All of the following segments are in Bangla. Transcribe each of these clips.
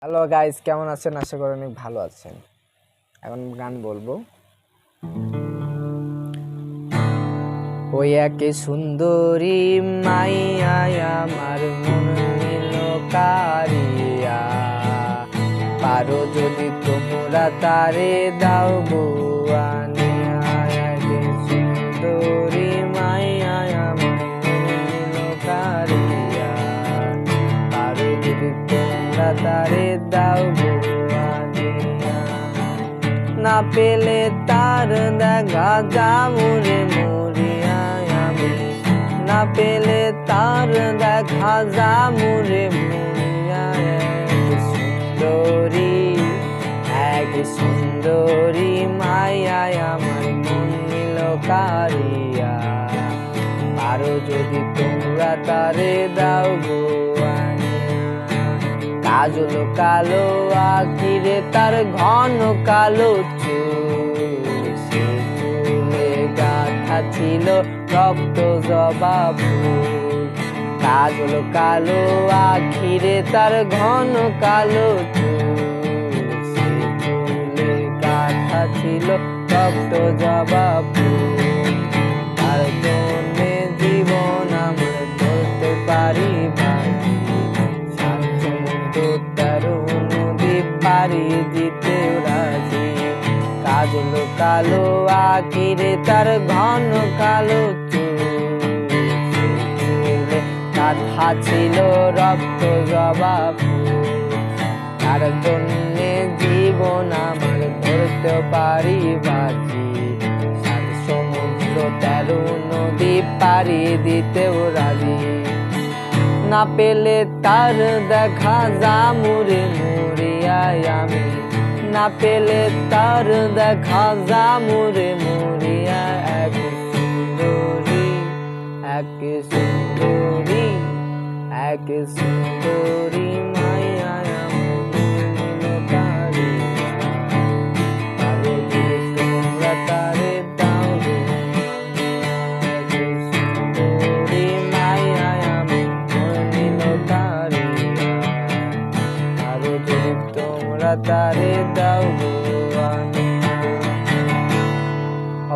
হ্যালো গাইস, কেমন আছেন? আশা করি অনেক ভালো আছেন। এখন গান বলবো। ওই একে সুন্দরী মাইয়া আমার মন নিল কারিয়া, পারো যদি তোমরা তারে দাও বুয়ানিয়া। একে সুন্দরী মাইয়া আমার মন নিল কারিয়া, পারো যদি তোমরা তারে দাও বুয়ানিয়া। না পেলে তার দেখা যাবো রে মরিয়া আমি, না পেলে তার দেখা যাবো রে মরিয়া। এক সুন্দরী মাইয়া আমার মন নিল কারিয়া, পারো যদি তোমরা তারে দাও বুয়ানিয়া। কাজল কালো আখিরে তার ঘন কালো চুল, সে চুলে গাঁথা ছিল রক্ত জবা ফুল। কাজল কালো আখিরে তার ঘন কালো চুল, সে চুলে গাঁথা ছিল রক্ত জবা ফুল। তার জন্যে জীবন আমার ধরতে পারি বাজি, পারি দিতে রাজি। কাজল কালো আখিরে তার ঘন কালো চুলে গাঁথা ছিল রক্ত জবা ফুল। তার জন্যে জীবন আমার ধরতে পারি বাজি, সমুদ্র 13 নদী পারি দিতেও রাজি। না পেলে তার দেখা যামুরে মরিয়া আমি, না পেলে তার দেখা যামুরে মরিয়া। এক সুন্দরী এক সুন্দরী মাইয়া আমার মন কারিয়া, পারো যদি তোমরা তারে দাও গো। এক সুন্দরী মাইয়া আমার মন কারিয়া, পারো যদি তোমরা তারে দাও গো।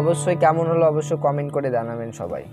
অবশ্যই কেমন হলো অবশ্যই কমেন্ট করে জানাবেন সবাই।